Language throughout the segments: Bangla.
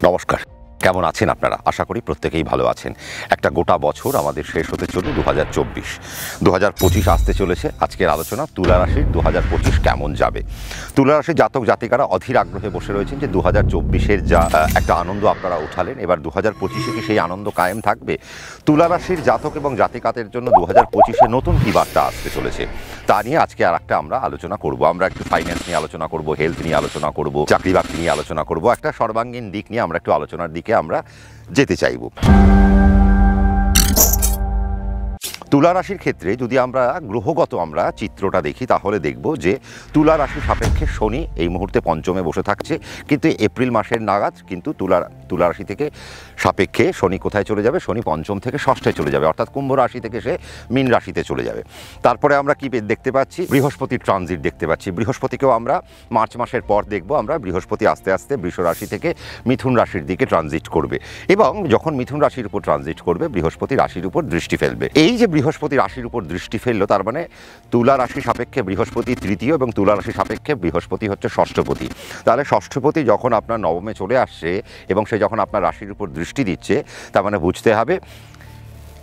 নমস্কার, কেমন আছেন আপনারা? আশা করি প্রত্যেকেই ভালো আছেন। একটা গোটা বছর আমাদের শেষ হতে চলল 2024। 2025 আসতে চলেছে। আজকের আলোচনা তুলা রাশির 2025 কেমন যাবে। তুলা রাশির জাতক জাতিকারা অধীর আগ্রহে বসে রয়েছেন যে 2024-এর যা একটা আনন্দ আপনারা উঠালেন, এবার 2025-এ কি সেই আনন্দ কায়েম থাকবে? তুলা রাশির জাতক এবং জাতিকাদের জন্য 2025-এ নতুন কী বার্তা আসতে চলেছে তা নিয়ে আজকে আর একটা আমরা আলোচনা করব। আমরা একটু ফাইন্যান্স নিয়ে আলোচনা করব, হেলথ নিয়ে আলোচনা করব, চাকরি বাকরি নিয়ে আলোচনা করব, একটা সর্বাঙ্গীন দিক নিয়ে আমরা একটু আলোচনার দিকে আমরা যেতে চাইব। তুলা রাশির ক্ষেত্রে যদি আমরা গ্রহগত চিত্রটা দেখি তাহলে দেখব যে তুলা রাশি সাপেক্ষে শনি এই মুহূর্তে পঞ্চমে বসে থাকছে, কিন্তু এপ্রিল মাসের নাগাদ কিন্তু তুলা রাশি থেকে সাপেক্ষে শনি কোথায় চলে যাবে? শনি পঞ্চম থেকে ষষ্ঠে চলে যাবে, অর্থাৎ কুম্ভ রাশি থেকে সে মীন রাশিতে চলে যাবে। তারপরে আমরা কি দেখতে পাচ্ছি? বৃহস্পতির ট্রানজিট দেখতে পাচ্ছি। বৃহস্পতিকেও আমরা মার্চ মাসের পর দেখব। আমরা বৃহস্পতি আস্তে আস্তে বৃষ রাশি থেকে মিথুন রাশির দিকে ট্রানজিট করবে, এবং যখন মিথুন রাশির উপর ট্রানজিট করবে বৃহস্পতি রাশির উপর দৃষ্টি ফেলবে। এই যে বৃহস্পতি রাশির উপর দৃষ্টি ফেললো, তার মানে তুলা রাশি সাপেক্ষে বৃহস্পতি তৃতীয় এবং তুলা রাশি সাপেক্ষে বৃহস্পতি হচ্ছে ষষ্ঠপতি। তাহলে ষষ্ঠপতি যখন আপনার নবমে চলে আসছে এবং সে যখন আপনার রাশির উপর দৃষ্টি দিচ্ছে, তার মানে বুঝতে হবে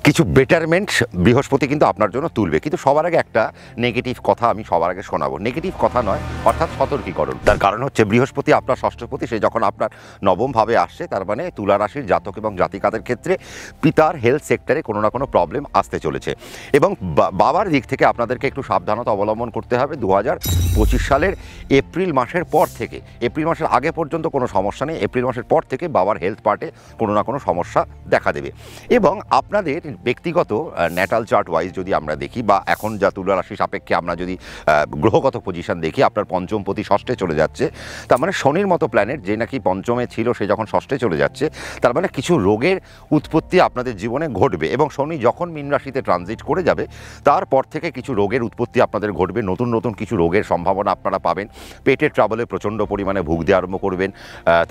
কিছু বেটারমেন্ট বৃহস্পতি কিন্তু আপনার জন্য তুলবে। কিন্তু সবার আগে একটা নেগেটিভ কথা আমি সবার আগে শোনাবো। নেগেটিভ কথা নয়, অর্থাৎ সতর্কীকরণ। তার কারণ হচ্ছে বৃহস্পতি আপনার ষষ্ঠপতি, সে যখন আপনার নবমভাবে আসছে, তার মানে তুলা রাশির জাতক এবং জাতিকাদের ক্ষেত্রে পিতার হেলথ সেক্টরে কোনো না কোনো প্রবলেম আসতে চলেছে, এবং বাবার দিক থেকে আপনাদেরকে একটু সাবধানতা অবলম্বন করতে হবে। 2025 সালের এপ্রিল মাসের পর থেকে, এপ্রিল মাসের আগে পর্যন্ত কোনো সমস্যা নেই, এপ্রিল মাসের পর থেকে বাবার হেলথ পার্টে কোনো না কোনো সমস্যা দেখা দেবে। এবং আপনাদের ব্যক্তিগত ন্যাটাল চার্ট ওয়াইজ যদি আমরা দেখি, বা এখন যা তুলা রাশি সাপেক্ষে আমরা যদি গ্রহগত পজিশন দেখি, আপনার পঞ্চমপতি ষষ্ঠে চলে যাচ্ছে, তার মানে শনির মতো প্ল্যানেট যে নাকি পঞ্চমে ছিল সে যখন ষষ্ঠে চলে যাচ্ছে, তার মানে কিছু রোগের উৎপত্তি আপনাদের জীবনে ঘটবে। এবং শনি যখন মীন রাশিতে ট্রানজিট করে যাবে তারপর থেকে কিছু রোগের উৎপত্তি আপনাদের ঘটবে, নতুন নতুন কিছু রোগের সম্ভাবনা আপনারা পাবেন। পেটের ট্রাবলে প্রচণ্ড পরিমাণে ভুগতে আরম্ভ করবেন,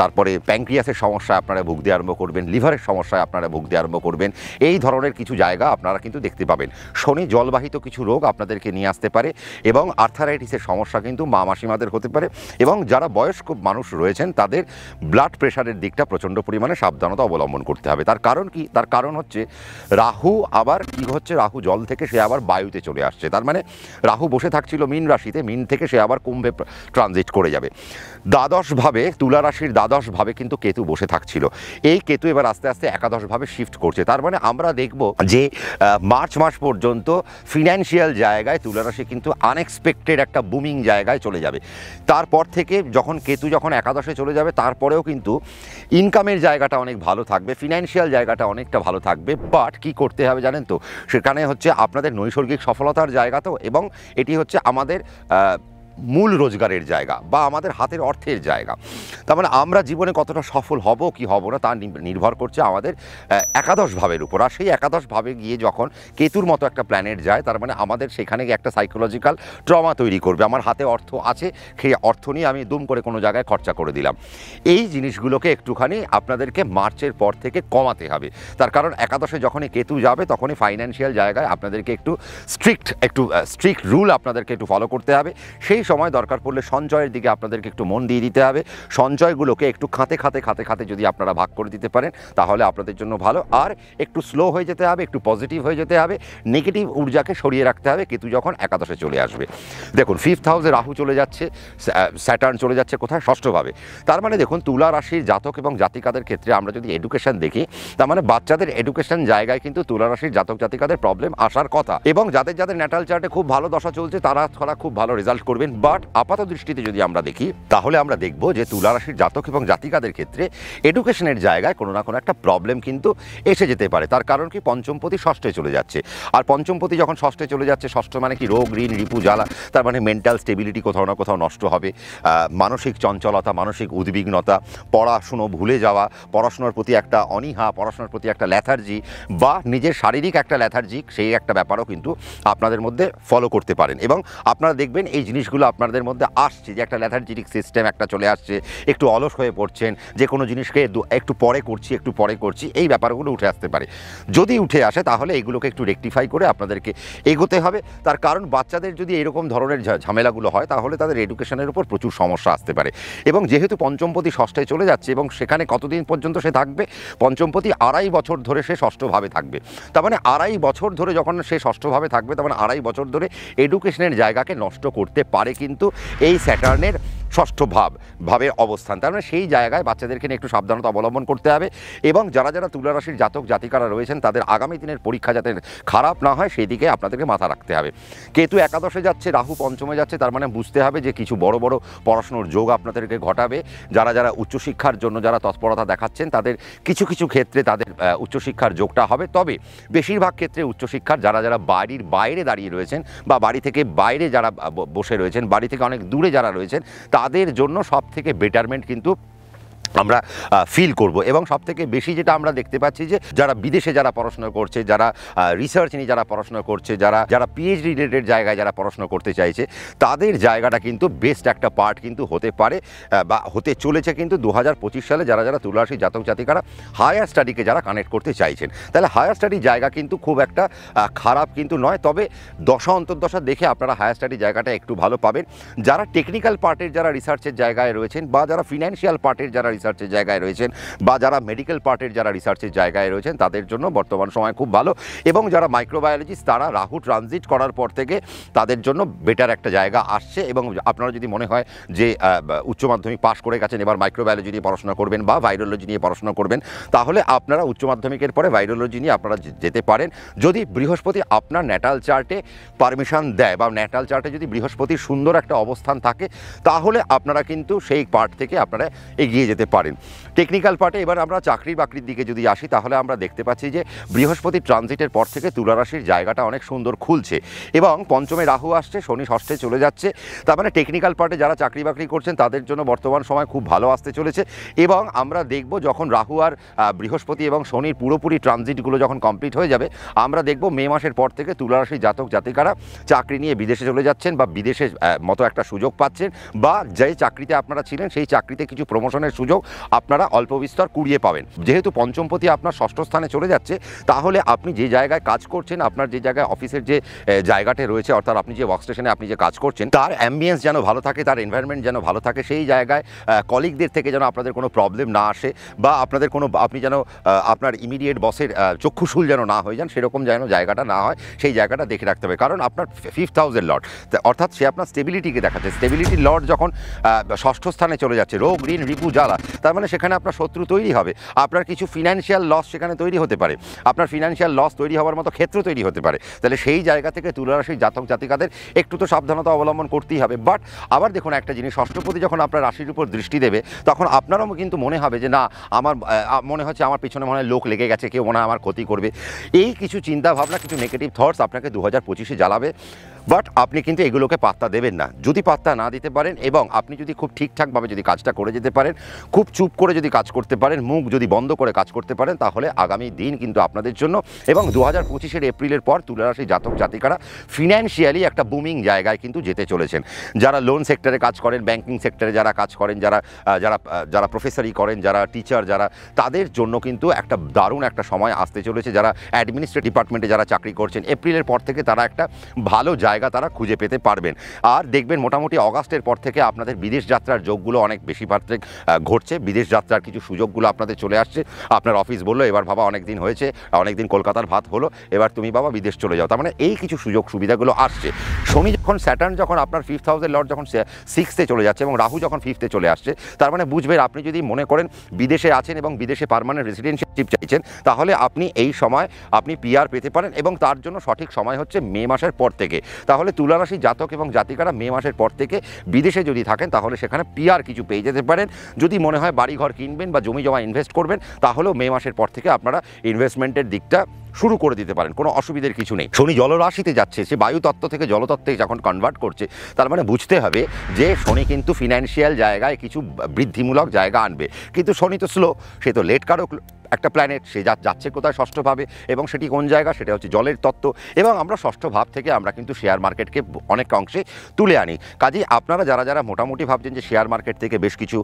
তারপরে প্যাঙ্ক্রিয়াসের সমস্যায় আপনারা ভুগতে আরম্ভ করবেন, লিভারের সমস্যায় আপনারা ভুগতে আরম্ভ করবেন। এই ধরনের কিছু জায়গা আপনারা কিন্তু দেখতে পাবেন। শনি জলবাহিত কিছু রোগ আপনাদেরকে নিয়ে আসতে পারে, এবং আর্থারাইটিসের সমস্যা কিন্তু মা মাসিমাদের হতে পারে। এবং যারা বয়স্ক মানুষ রয়েছেন তাদের ব্লাড প্রেশারের দিকটা প্রচণ্ড পরিমাণে সাবধানতা অবলম্বন করতে হবে। তার কারণ কি? তার কারণ হচ্ছে রাহু আবার কি হচ্ছে, রাহু জল থেকে সে আবার বায়ুতে চলে আসছে। তার মানে রাহু বসে থাকছিল মীন রাশিতে, মীন থেকে সে আবার কুম্ভে ট্রানজিট করে যাবে। দ্বাদশভাবে, তুলা রাশির দ্বাদশভাবে কিন্তু কেতু বসে থাকছিল, এই কেতু এবার আস্তে আস্তে একাদশভাবে শিফট করছে। তার মানে আমরা দেখব যে মার্চ মাস পর্যন্ত ফিনান্সিয়াল জায়গায় তুলা রাশি কিন্তু আনএক্সপেক্টেড একটা বুমিং জায়গায় চলে যাবে। তারপর থেকে যখন কেতু যখন একাদশে চলে যাবে, তারপরেও কিন্তু ইনকামের জায়গাটা অনেক ভালো থাকবে, ফিনান্সিয়াল জায়গাটা অনেকটা ভালো থাকবে। বাট কি করতে হবে জানেন তো? সেখানে হচ্ছে আপনাদের নৈসর্গিক সফলতার জায়গা তো, এবং এটি হচ্ছে আমাদের মূল রোজগারের জায়গা বা আমাদের হাতের অর্থের জায়গা। তার মানে আমরা জীবনে কতটা সফল হব কি হব না তা নির্ভর করছে আমাদের একাদশ ভাবের উপর। আর সেই একাদশ ভাবে গিয়ে যখন কেতুর মতো একটা প্ল্যানেট যায়, তার মানে আমাদের সেখানে গিয়ে একটা সাইকোলজিক্যাল ট্রমা তৈরি করবে। আমার হাতে অর্থ আছে, সেই অর্থ নিয়ে আমি দুম করে কোনো জায়গায় খরচা করে দিলাম। এই জিনিসগুলোকে একটুখানি আপনাদেরকে মার্চের পর থেকে কমাতে হবে। তার কারণ একাদশে যখনই কেতু যাবে তখনই ফাইন্যান্সিয়াল জায়গায় আপনাদেরকে একটু স্ট্রিক্ট রুল আপনাদেরকে একটু ফলো করতে হবে। সেই সময় দরকার পড়লে সঞ্চয়ের দিকে আপনাদেরকে একটু মন দিয়ে দিতে হবে। সঞ্চয়গুলোকে একটু খাতে যদি আপনারা ভাগ করে দিতে পারেন তাহলে আপনাদের জন্য ভালো। আর একটু স্লো হয়ে যেতে হবে, একটু পজিটিভ হয়ে যেতে হবে, নেগেটিভ ঊর্জাকে সরিয়ে রাখতে হবে কেতু যখন একাদশে চলে আসবে। দেখুন 5th হাউসে রাহু চলে যাচ্ছে, স্যাটার্ন চলে যাচ্ছে কোথায়? ষষ্ঠভাবে। তার মানে দেখুন তুলা রাশির জাতক এবং জাতিকাদের ক্ষেত্রে আমরা যদি এডুকেশন দেখি, তার মানে বাচ্চাদের এডুকেশন জায়গায় কিন্তু তুলা রাশির জাতক জাতিকাদের প্রবলেম আসার কথা। এবং যাদের ন্যাটাল চার্টে খুব ভালো দশা চলছে তারা খুব ভালো রেজাল্ট করবেন। বাট আপাত দৃষ্টিতে যদি আমরা দেখি তাহলে আমরা দেখব যে তুলা রাশির জাতক এবং জাতিকাদের ক্ষেত্রে এডুকেশনের জায়গায় কোনো না কোনো একটা প্রবলেম কিন্তু এসে যেতে পারে। তার কারণ কি? পঞ্চমপতি ষষ্ঠে চলে যাচ্ছে, আর পঞ্চমপতি যখন ষষ্ঠে চলে যাচ্ছে, ষষ্ঠ মানে কি? রোগ, ঋণ, রিপু, জ্বালা। তার মানে মেন্টাল স্টেবিলিটি কোথাও না কোথাও নষ্ট হবে, মানসিক চঞ্চলতা, মানসিক উদ্বিগ্নতা, পড়াশুনো ভুলে যাওয়া, পড়াশোনার প্রতি একটা অনীহা, পড়াশোনার প্রতি একটা ল্যাথার্জি, বা নিজের শারীরিক একটা ল্যাথার্জি, সেই একটা ব্যাপারও কিন্তু আপনাদের মধ্যে ফলো করতে পারেন। এবং আপনারা দেখবেন এই জিনিসগুলো জিনিসগুলো আপনাদের মধ্যে আসছে, যে একটা লেথার্জিটিক সিস্টেম একটা চলে আসছে, একটু অলস হয়ে পড়ছেন, যে কোনো জিনিসকে একটু পরে করছি, এই ব্যাপারগুলো উঠে আসতে পারে। যদি উঠে আসে তাহলে এগুলোকে একটু রেকটিফাই করে আপনাদেরকে এগোতে হবে। তার কারণ বাচ্চাদের যদি এরকম ধরনের ঝামেলাগুলো হয় তাহলে তাদের এডুকেশনের উপর প্রচুর সমস্যা আসতে পারে। এবং যেহেতু পঞ্চমপতি ষষ্ঠে চলে যাচ্ছে এবং সেখানে কতদিন পর্যন্ত সে থাকবে, পঞ্চমপতি 2.5 বছর ধরে সে ষষ্ঠভাবে থাকবে। তার মানে 2.5 বছর ধরে যখন সে ষষ্ঠভাবে থাকবে, তার মানে 2.5 বছর ধরে এডুকেশনের জায়গাকে নষ্ট করতে পারে কিন্তু এই স্যাটার্নের ষষ্ঠ ভাবের অবস্থান। তার মানে সেই জায়গায় বাচ্চাদেরকে নিয়ে একটু সাবধানতা অবলম্বন করতে হবে। এবং যারা যারা তুলা রাশির জাতক জাতিকারা রয়েছেন তাদের আগামী দিনের পরীক্ষা যাতে খারাপ না হয় সেই দিকে আপনাদেরকে মাথা রাখতে হবে। কেতু একাদশে যাচ্ছে, রাহু পঞ্চমে যাচ্ছে, তার মানে বুঝতে হবে যে কিছু বড় বড় পড়াশোনার যোগ আপনাদেরকে ঘটাবে। যারা যারা উচ্চশিক্ষার জন্য যারা তৎপরতা দেখাচ্ছেন তাদের কিছু কিছু ক্ষেত্রে তাদের উচ্চশিক্ষার যোগটা হবে। তবে বেশিরভাগ ক্ষেত্রে উচ্চশিক্ষার যারা যারা বাড়ির বাইরে দাঁড়িয়ে রয়েছেন বা বাড়ি থেকে বাইরে যারা বসে রয়েছেন, বাড়ি থেকে অনেক দূরে যারা রয়েছেন, তাদের জন্য সব থেকে বেটারমেন্ট কিন্তু আমরা ফিল করব। এবং সবথেকে বেশি যেটা আমরা দেখতে পাচ্ছি যে যারা বিদেশে যারা পড়াশোনা করছে, যারা রিসার্চ নিয়ে যারা পড়াশোনা করছে, যারা পিএইচডি রিলেটেড জায়গায় যারা পড়াশোনা করতে চাইছে, তাদের জায়গাটা কিন্তু বেস্ট একটা পার্ট কিন্তু হতে পারে বা হতে চলেছে কিন্তু 2025 সালে। যারা যারা তুলা রাশি জাতক জাতিকারা হায়ার স্টাডিকে যারা কানেক্ট করতে চাইছেন, তাহলে হায়ার স্টাডির জায়গা কিন্তু খুব একটা খারাপ কিন্তু নয়। তবে দশা অন্তর্দশা দেখে আপনারা হায়ার স্টাডি জায়গাটা একটু ভালো পাবেন। যারা টেকনিক্যাল পার্টের যারা রিসার্চের জায়গায় রয়েছেন, বা যারা ফিনান্সিয়াল পার্টের যারা রিসার্চের জায়গায় রয়েছেন, বা যারা মেডিকেল পার্টের যারা রিসার্চের জায়গায় রয়েছেন, তাদের জন্য বর্তমান সময় খুব ভালো। এবং যারা মাইক্রোবায়োলজিস্ট, তারা রাহু ট্রানজিট করার পর থেকে তাদের জন্য বেটার একটা জায়গা আসছে। এবং আপনারা যদি মনে হয় যে উচ্চ মাধ্যমিক পাশ করে গেছেন, এবার মাইক্রোবায়োলজি নিয়ে পড়াশোনা করবেন বা ভাইরোলজি নিয়ে পড়াশোনা করবেন, তাহলে আপনারা উচ্চ মাধ্যমিকের পরে ভাইরোলজি নিয়ে আপনারা যেতে পারেন। যদি বৃহস্পতি আপনার ন্যাটাল চার্টে পারমিশন দেয় বা ন্যাটাল চার্টে যদি বৃহস্পতির সুন্দর একটা অবস্থান থাকে, তাহলে আপনারা কিন্তু সেই পার্ট থেকে আপনারা এগিয়ে যেতে পারেন। টেকনিক্যাল পার্টে এবার আমরা চাকরি বাকরির দিকে যদি আসি, তাহলে আমরা দেখতে পাচ্ছি যে বৃহস্পতি ট্রানজিটের পর থেকে তুলা রাশির জায়গাটা অনেক সুন্দর খুলছে এবং পঞ্চমে রাহু আসছে, শনি ষষ্ঠে চলে যাচ্ছে। তার মানে টেকনিক্যাল পার্টে যারা চাকরি বাকরি করছেন তাদের জন্য বর্তমান সময় খুব ভালো আসতে চলেছে। এবং আমরা দেখব যখন রাহু আর বৃহস্পতি এবং শনির পুরোপুরি ট্রানজিটগুলো যখন কমপ্লিট হয়ে যাবে, আমরা দেখব মে মাসের পর থেকে তুলা রাশির জাতক জাতিকারা চাকরি নিয়ে বিদেশে চলে যাচ্ছেন বা বিদেশে মতো একটা সুযোগ পাচ্ছেন, বা যে চাকরিতে আপনারা ছিলেন সেই চাকরিতে কিছু প্রমোশনের সুযোগ আপনারা অল্প বিস্তর কুড়িয়ে পাবেন। যেহেতু পঞ্চমপতি আপনার ষষ্ঠ স্থানে চলে যাচ্ছে, তাহলে আপনি যে জায়গায় কাজ করছেন, আপনার যে জায়গায় অফিসের যে জায়গাটা রয়েছে, অর্থাৎ আপনি যে ওয়ার্ক স্টেশনে আপনি যে কাজ করছেন, তার অ্যাম্বিয়েন্স যেন ভালো থাকে, তার এনভায়রনমেন্ট যেন ভালো থাকে, সেই জায়গায় কলিগদের থেকে যেন আপনাদের কোনো প্রবলেম না আসে, বা আপনাদের কোনো আপনি যেন আপনার ইমিডিয়েট বসের চক্ষুশূল যেন না হয়ে যান, সেরকম যেন জায়গাটা না হয়, সেই জায়গাটা দেখে রাখতে হবে। কারণ আপনার 5th হাউসের লর্ড, অর্থাৎ সে আপনার স্টেবিলিটিকে দেখাচ্ছে। স্টেবিলিটির লর্ড যখন ষষ্ঠ স্থানে চলে যাচ্ছে, রোগ ঋণ রিপু জ্বালা, তার মানে সেখানে আপনার শত্রু তৈরি হবে, আপনার কিছু ফিনান্সিয়াল লস সেখানে তৈরি হতে পারে, আপনার ফিনান্সিয়াল লস তৈরি হওয়ার মতো ক্ষেত্র তৈরি হতে পারে। তাহলে সেই জায়গা থেকে তুলা রাশির জাতক জাতিকাদের একটু তো সাবধানতা অবলম্বন করতেই হবে। বাট আবার দেখুন একটা জিনিস, ষষ্ঠপতি যখন আপনার রাশির উপর দৃষ্টি দেবে, তখন আপনারও কিন্তু মনে হবে যে না, আমার মনে হচ্ছে আমার পিছনে মনে হয় লোক লেগে গেছে, কেউ মনে হয় আমার ক্ষতি করবে। এই কিছু চিন্তা ভাবনা, কিছু নেগেটিভ থটস আপনাকে 2025-এ জ্বালাবে। বাট আপনি কিন্তু এগুলোকে পাত্তা দেবেন না। যদি পাত্তা না দিতে পারেন এবং আপনি যদি খুব ঠিকঠাকভাবে যদি কাজটা করে যেতে পারেন, খুব চুপ করে যদি কাজ করতে পারেন, মুখ যদি বন্ধ করে কাজ করতে পারেন, তাহলে আগামী দিন কিন্তু আপনাদের জন্য এবং 2025-এর এপ্রিলের পর তুলা রাশি জাতক জাতিকারা ফিনান্সিয়ালি একটা বুমিং জায়গায় কিন্তু যেতে চলেছেন। যারা লোন সেক্টরে কাজ করেন, ব্যাংকিং সেক্টরে যারা কাজ করেন, যারা প্রফেসরি করেন, যারা টিচার, যারা, তাদের জন্য কিন্তু একটা দারুণ একটা সময় আসতে চলেছে। যারা অ্যাডমিনিস্ট্রেটিভ ডিপার্টমেন্টে যারা চাকরি করছেন, এপ্রিলের পর থেকে তারা একটা ভালো জায়গা তারা খুঁজে পেতে পারবেন। আর দেখবেন মোটামুটি অগাস্টের পর থেকে আপনাদের বিদেশ যাত্রার যোগগুলো অনেক বেশি মাত্রায় ঘটছে। বিদেশ যাত্রার কিছু সুযোগগুলো আপনাদের চলে আসছে। আপনার অফিস বললো এবার বাবা অনেক দিন হয়েছে, অনেক দিন কলকাতার ভাত হলো, এবার তুমি বাবা বিদেশ চলে যাও। তার মানে এই কিছু সুযোগ সুবিধাগুলো আসছে। শনি যখন, স্যাটার্ন যখন আপনার 5th হাউসের লর্ড যখন 6th-এ চলে যাচ্ছে এবং রাহু যখন 5th-এ চলে আসছে, তার মানে বুঝবেন আপনি যদি মনে করেন বিদেশে আছেন এবং বিদেশে পার্মানেন্ট রেসিডেন্সিপ চাইছেন, তাহলে আপনি এই সময় আপনি পিআর পেতে পারেন এবং তার জন্য সঠিক সময় হচ্ছে মে মাসের পর থেকে। তাহলে তুলা রাশি জাতক এবং জাতিকারা মে মাসের পর থেকে বিদেশে যদি থাকেন, তাহলে সেখানে পিআর কিছু পেয়ে যেতে পারেন। যদি মনে হয় বাড়িঘর কিনবেন বা জমি জমা ইনভেস্ট করবেন, তাহলেও মে মাসের পর থেকে আপনারা ইনভেস্টমেন্টের দিকটা শুরু করে দিতে পারেন, কোনো অসুবিধার কিছু নেই। শনি জলরাশিতে যাচ্ছে, সে বায়ুতত্ত্ব থেকে জলতত্ত্বে যখন কনভার্ট করছে, তার মানে বুঝতে হবে যে শনি কিন্তু ফিনান্সিয়াল জায়গায় কিছু বৃদ্ধিমূলক জায়গা আনবে। কিন্তু শনি তো স্লো, সে তো লেট কারক, একটা প্ল্যানেট, সে যাচ্ছে কোথায় ষষ্ঠভাবে, এবং সেটি কোন জায়গা, সেটা হচ্ছে জলের তত্ত্ব। এবং আমরা ষষ্ঠ ভাব থেকে আমরা কিন্তু শেয়ার মার্কেটকে অনেক অংশে তুলে আনি। কাজেই আপনারা যারা যারা মোটামুটি ভাবছেন যে শেয়ার মার্কেট থেকে বেশ কিছু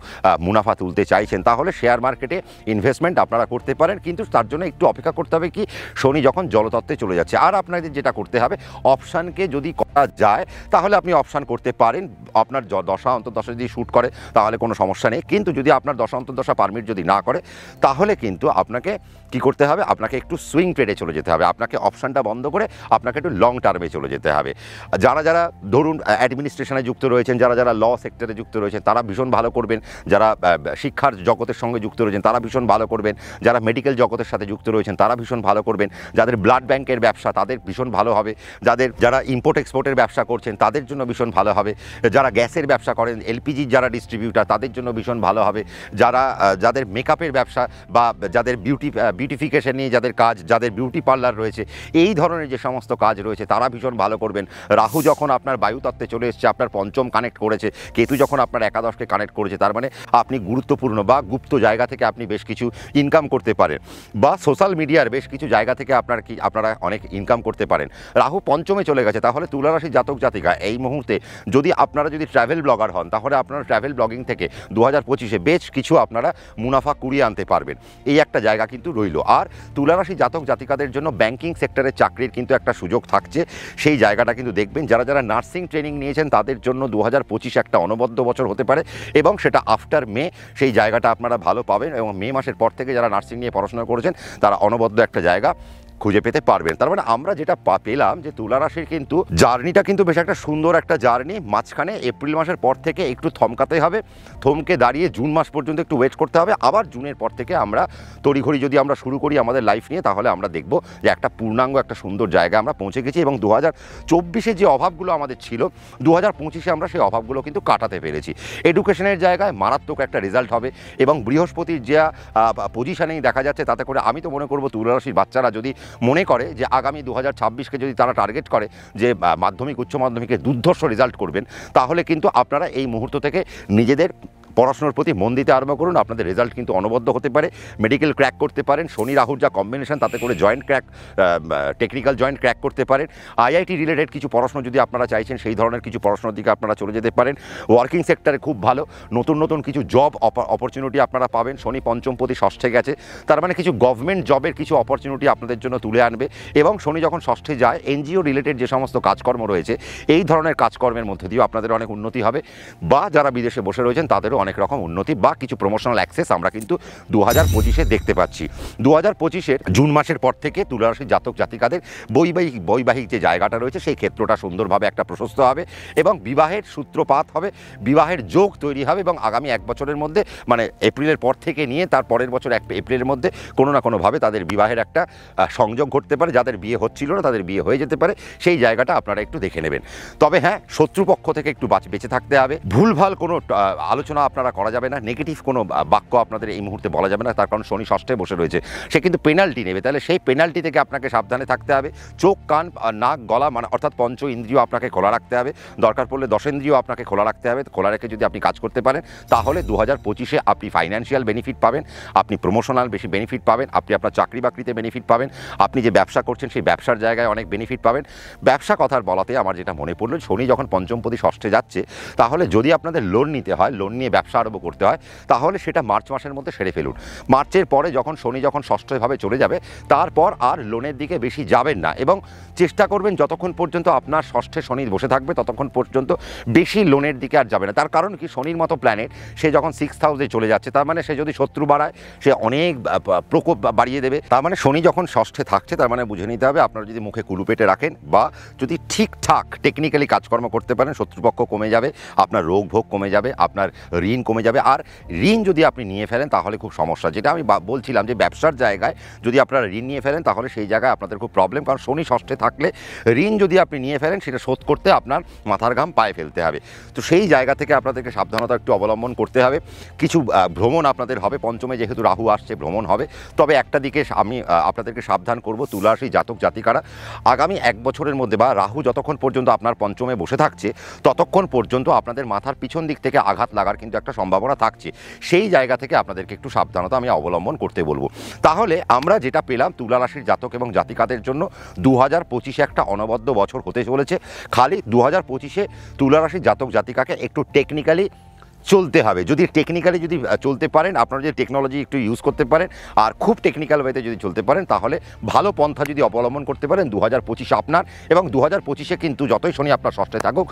মুনাফা তুলতে চাইছেন, তাহলে শেয়ার মার্কেটে ইনভেস্টমেন্ট আপনারা করতে পারেন, কিন্তু তার জন্য একটু অপেক্ষা করতে হবে কি শনি যখন জলতত্ত্বে চলে যাচ্ছে। আর আপনাদের যেটা করতে হবে, অপশানকে যদি করা যায় তাহলে আপনি অপশান করতে পারেন। আপনার দশা অন্তর্দশা যদি শ্যুট করে তাহলে কোনো সমস্যা নেই, কিন্তু যদি আপনার দশা অন্তর্দশা পারমিট যদি না করে তাহলে কিন্তু আপনাকে কি করতে হবে, আপনাকে একটু সুইং ট্রেডে চলে যেতে হবে। আপনাকে অপশানটা বন্ধ করে আপনাকে একটু লং টার্মে চলে যেতে হবে। যারা যারা ধরুন অ্যাডমিনিস্ট্রেশনে যুক্ত রয়েছেন, যারা যারা ল সেক্টরে যুক্ত রয়েছেন তারা ভীষণ ভালো করবেন, যারা শিক্ষার জগতের সঙ্গে যুক্ত রয়েছেন তারা ভীষণ ভালো করবেন, যারা মেডিকেল জগতের সাথে যুক্ত রয়েছেন তারা ভীষণ ভালো করবেন, যাদের ব্লাড ব্যাংকের ব্যবসা তাদের ভীষণ ভালো হবে, যারা ইম্পোর্ট এক্সপোর্টের ব্যবসা করছেন তাদের জন্য ভীষণ ভালো হবে, যারা গ্যাসের ব্যবসা করেন, এলপিজির যারা ডিস্ট্রিবিউটার তাদের জন্য ভীষণ ভালো হবে, যাদের মেকআপের ব্যবসা বা যাদের বিউটিফিকেশন নিয়ে যাদের কাজ, যাদের বিউটি পার্লার রয়েছে, এই ধরনের যে সমস্ত কাজ রয়েছে তারা ভীষণ ভালো করবেন। রাহু যখন আপনার বায়ুতত্ত্বে চলে এসছে, আপনার পঞ্চম কানেক্ট করেছে, কেতু যখন আপনার একাদশকে কানেক্ট করেছে, তার মানে আপনি গুরুত্বপূর্ণ বা গুপ্ত জায়গা থেকে আপনি বেশ কিছু ইনকাম করতে পারেন, বা সোশ্যাল মিডিয়ার বেশ কিছু জায়গা থেকে আপনারা অনেক ইনকাম করতে পারেন। রাহু পঞ্চমে চলে গেছে, তাহলে তুলা রাশি জাতক জাতিকা এই মুহূর্তে আপনারা যদি ট্রাভেল ব্লগার হন তাহলে আপনারা ট্রাভেল ব্লগিং থেকে 2025-এ বেশ কিছু আপনারা মুনাফা কুড়িয়ে আনতে পারবেন, এই একটা জায়গা কিন্তু রইল। আর তুলা রাশি জাতক জাতিকাদের জন্য ব্যাংকিং সেক্টরে চাকরির কিন্তু একটা সুযোগ থাকছে, সেই জায়গাটা কিন্তু দেখবেন। যারা যারা নার্সিং ট্রেনিং নিয়েছেন তাদের জন্য 2025 একটা অনবদ্য বছর হতে পারে, এবং সেটা আফটার মে সেই জায়গাটা আপনারা ভালো পাবেন। এবং মে মাসের পর থেকে যারা নার্সিং নিয়ে পড়াশোনা করেছেন তারা অনবদ্য একটা জায়গা খুঁজে পেতে পারবেন। তার মানে আমরা যেটা পেলাম যে তুলা রাশির কিন্তু জার্নিটা কিন্তু বেশ একটা সুন্দর একটা জার্নি। মাঝখানে এপ্রিল মাসের পর থেকে একটু থমকাতে হবে, থমকে দাঁড়িয়ে জুন মাস পর্যন্ত একটু ওয়েট করতে হবে। আবার জুনের পর থেকে আমরা তড়িঘড়ি যদি আমরা শুরু করি আমাদের লাইফ নিয়ে, তাহলে আমরা দেখব যে একটা পূর্ণাঙ্গ একটা সুন্দর জায়গায় আমরা পৌঁছে গেছি। এবং 2024-এ যে অভাবগুলো আমাদের ছিল 2025-এ আমরা সেই অভাবগুলো কিন্তু কাটাতে পেরেছি। এডুকেশনের জায়গায় মারাত্মক একটা রেজাল্ট হবে, এবং বৃহস্পতির যে পজিশনেই দেখা যাচ্ছে তাতে করে আমি তো মনে করবো তুলা রাশির বাচ্চারা যদি মনে করে যে আগামী 2026-কে যদি তারা টার্গেট করে যে মাধ্যমিক উচ্চ মাধ্যমিকে দুর্ধর্ষ রেজাল্ট করবেন, তাহলে কিন্তু আপনারা এই মুহূর্ত থেকে নিজেদের পড়াশোনার প্রতি মন দিতে আরম্ভ করুন। আপনাদের রেজাল্ট কিন্তু অনবদ্য হতে পারে, মেডিকেল ক্র্যাক করতে পারেন, শনি রাহুর যা কম্বিনেশন তাতে করে joint crack, technical joint crack করতে পারেন। আইআইটি রিলেটেড কিছু পড়াশোনা যদি আপনারা চাইছেন সেই ধরনের কিছু পড়াশোনার দিকে আপনারা চলে যেতে পারেন। ওয়ার্কিং সেক্টরে খুব ভালো, নতুন নতুন কিছু জব অপরচুনিটি আপনারা পাবেন। শনি পঞ্চমপতি ষষ্ঠে গেছে, তার মানে কিছু গভর্নমেন্ট জবের কিছু অপরচুনিটি আপনাদের জন্য তুলে আনবে। এবং শনি যখন ষষ্ঠে যায়, এনজিও রিলেটেড যে সমস্ত কাজকর্ম রয়েছে এই ধরনের কাজকর্মের মধ্যে দিয়েও আপনাদের অনেক উন্নতি হবে, বা যারা বিদেশে বসে রয়েছেন তাদেরও অনেক রকম উন্নতি বা কিছু প্রমোশনাল অ্যাক্সেস আমরা কিন্তু 2025-এ দেখতে পাচ্ছি। 2025-এর জুন মাসের পর থেকে তুলা রাশির জাতক জাতিকাদের বৈবাহিক যে জায়গাটা রয়েছে সেই ক্ষেত্রটা সুন্দরভাবে একটা প্রশস্ত হবে, এবং বিবাহের সূত্রপাত হবে, বিবাহের যোগ তৈরি হবে। এবং আগামী এক বছরের মধ্যে, মানে এপ্রিলের পর থেকে নিয়ে তার পরের বছর এপ্রিলের মধ্যে কোনো না কোনোভাবে তাদের বিবাহের একটা সংযোগ ঘটতে পারে। যাদের বিয়ে হচ্ছিল না তাদের বিয়ে হয়ে যেতে পারে, সেই জায়গাটা আপনারা একটু দেখে নেবেন। তবে হ্যাঁ, শত্রুপক্ষ থেকে একটু বেঁচে থাকতে হবে। ভুলভাল কোনো আলোচনা আপনারা করা যাবে না, নেগেটিভ কোনো বাক্য আপনাদের এই মুহূর্তে বলা যাবে না, তার কারণ শনি ষষ্ঠে বসে রয়েছে, সে কিন্তু পেনাল্টি নেবে। তাহলে সেই পেনাল্টি থেকে আপনাকে সাবধানে থাকতে হবে। চোখ, কান, নাক, গলা, মানে অর্থাৎ পঞ্চ ইন্দ্রিয় আপনাকে খোলা রাখতে হবে, দরকার পড়লে দশেন্দ্রিয় আপনাকে খোলা রাখতে হবে। খোলা রেখে যদি আপনি কাজ করতে পারেন তাহলে 2025-এ আপনি ফাইন্যান্সিয়াল বেনিফিট পাবেন, আপনি প্রমোশনাল বেশি বেনিফিট পাবেন, আপনি আপনার চাকরি বাকরিতে বেনিফিট পাবেন, আপনি যে ব্যবসা করছেন সেই ব্যবসার জায়গায় অনেক বেনিফিট পাবেন। ব্যবসা কথার বলাতে আমার যেটা মনে পড়লো, শনি যখন পঞ্চমপতি ষষ্ঠে যাচ্ছে, তাহলে যদি আপনাদের লোন নিতে হয়, লোন নিয়ে ব্যবসা আরম্ভ করতে হয়, তাহলে সেটা মার্চ মাসের মধ্যে সেরে ফেলুন। মার্চের পরে যখন শনি ষষ্ঠভাবে চলে যাবে, তারপর আর লোনের দিকে বেশি যাবেন না, এবং চেষ্টা করবেন যতক্ষণ পর্যন্ত আপনার ষষ্ঠে শনি বসে থাকবে ততক্ষণ পর্যন্ত বেশি লোনের দিকে আর যাবে না। তার কারণ কি, শনির মতো প্ল্যানেট সে যখন 6th হাউসে চলে যাচ্ছে, তার মানে সে যদি শত্রু বাড়ায় সে অনেক প্রকোপ বাড়িয়ে দেবে। তার মানে শনি যখন ষষ্ঠে থাকছে, তার মানে বুঝে নিতে হবে আপনারা যদি মুখে কুলু পেটে রাখেন বা যদি ঠিকঠাক টেকনিক্যালি কাজকর্ম করতে পারেন, শত্রুপক্ষ কমে যাবে, আপনার রোগ ভোগ কমে যাবে, আপনার ঋণ কমে যাবে। আর ঋণ যদি আপনি নিয়ে ফেলেন তাহলে খুব সমস্যা, যেটা আমি বলছিলাম যে ব্যবসার জায়গায় যদি আপনারা ঋণ নিয়ে ফেলেন তাহলে সেই জায়গায় আপনাদের খুব প্রবলেম, কারণ শনি ষষ্ঠে থাকলে ঋণ যদি আপনি নিয়ে ফেলেন সেটা শোধ করতে আপনার মাথার ঘাম পায়ে ফেলতে হবে। তো সেই জায়গা থেকে আপনাদেরকে সাবধানতা একটু অবলম্বন করতে হবে। কিছু ভ্রমণ আপনাদের হবে, পঞ্চমে যেহেতু রাহু আসছে ভ্রমণ হবে। তবে একটা দিকে আমি আপনাদেরকে সাবধান করব, তুলা রাশি জাতক জাতিকারা আগামী এক বছরের মধ্যে, বা রাহু যতক্ষণ পর্যন্ত আপনার পঞ্চমে বসে থাকছে ততক্ষণ পর্যন্ত আপনাদের মাথার পিছন দিক থেকে আঘাত লাগার কিন্তু একটা সম্ভাবনা থাকছে, সেই জায়গা থেকে আপনাদেরকে একটু সাবধানতা আমি অবলম্বন করতে বলবো। তাহলে আমরা যেটা পেলাম, তুলা রাশির জাতক এবং জাতিকাদের জন্য 2025 একটা অনবদ্য বছর হতে চলেছে। খালি 2025-এ তুলা রাশির জাতক জাতিকাকে একটু টেকনিক্যালি চলতে হবে। যদি টেকনিক্যালি যদি চলতে পারেন, আপনারা যদি টেকনোলজি একটু ইউজ করতে পারেন আর খুব টেকনিক্যাল ওয়েতে যদি চলতে পারেন, তাহলে ভালো পন্থা যদি অবলম্বন করতে পারেন 2025 আপনার। এবং 2025-এ কিন্তু যতই শনি আপনার ষষ্ঠে থাকুক,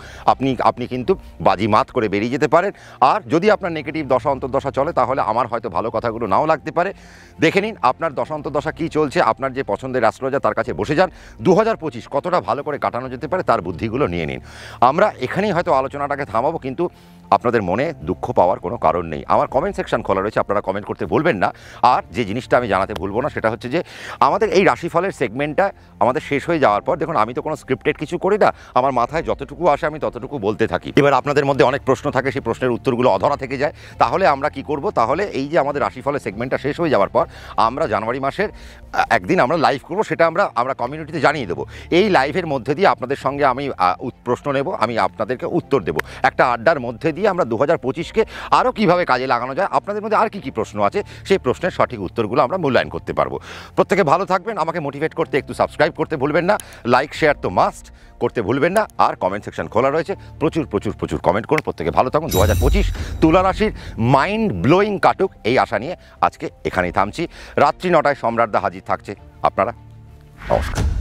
আপনি কিন্তু বাজি মাত করে বেরিয়ে যেতে পারেন। আর যদি আপনার নেগেটিভ দশা অন্তর্দশা চলে, তাহলে আমার হয়তো ভালো কথাগুলো নাও লাগতে পারে। দেখে নিন আপনার দশা অন্তর্দশা কী চলছে, আপনার যে পছন্দের অ্যাস্ট্রোলজার তার কাছে বসে যান। 2025 কতটা ভালো করে কাটানো যেতে পারে তার বুদ্ধিগুলো নিয়ে নিন। আমরা এখানেই হয়তো আলোচনাটাকে থামাবো, কিন্তু আপনাদের মনে দুঃখ পাওয়ার কোনো কারণ নেই। আমার কমেন্ট সেকশন খোলা রয়েছে, আপনারা কমেন্ট করতে ভুলবেন না। আর যে জিনিসটা আমি জানাতে ভুলবো না, সেটা হচ্ছে যে আমাদের এই রাশিফলের সেগমেন্টটা আমাদের শেষ হয়ে যাওয়ার পর, দেখুন আমি তো কোনো স্ক্রিপ্টেড কিছু করি না, আমার মাথায় যতটুকু আসে আমি ততটুকু বলতে থাকি। এবার আপনাদের মধ্যে অনেক প্রশ্ন থাকে, সেই প্রশ্নের উত্তরগুলো অধরা থেকে যায়। তাহলে আমরা কি করব, তাহলে এই যে আমাদের রাশিফলের সেগমেন্টটা শেষ হয়ে যাওয়ার পর আমরা জানুয়ারি মাসের একদিন আমরা লাইভ করব, সেটা আমরা কমিউনিটিতে জানিয়ে দেবো। এই লাইভের মধ্যে দিয়ে আপনাদের সঙ্গে আমি প্রশ্ন নেব, আমি আপনাদেরকে উত্তর দেবো। একটা আড্ডার মধ্যে দিয়ে আমরা 2025-কে আরও কীভাবে কাজে লাগানো যায়, আপনাদের মধ্যে আর কী প্রশ্ন আছে, সেই প্রশ্নের সঠিক উত্তরগুলো আমরা মূল্যায়ন করতে পারবো। প্রত্যেকে ভালো থাকবেন। আমাকে মোটিভেট করতে একটু সাবস্ক্রাইব করতে ভুলবেন না, লাইক শেয়ার তো মাস্ট করতে ভুলবেন না। আর কমেন্ট সেকশন খোলা রয়েছে, প্রচুর প্রচুর প্রচুর কমেন্ট করুন। প্রত্যেকে ভালো থাকুন। 2025 তুলা রাশির মাইন্ড ব্লোয়িং কাটুক, এই আশা নিয়ে আজকে এখানেই থামছি। রাত্রি 9টায় সম্রাটদা হাজির থাকছে। আপনারা নমস্কার।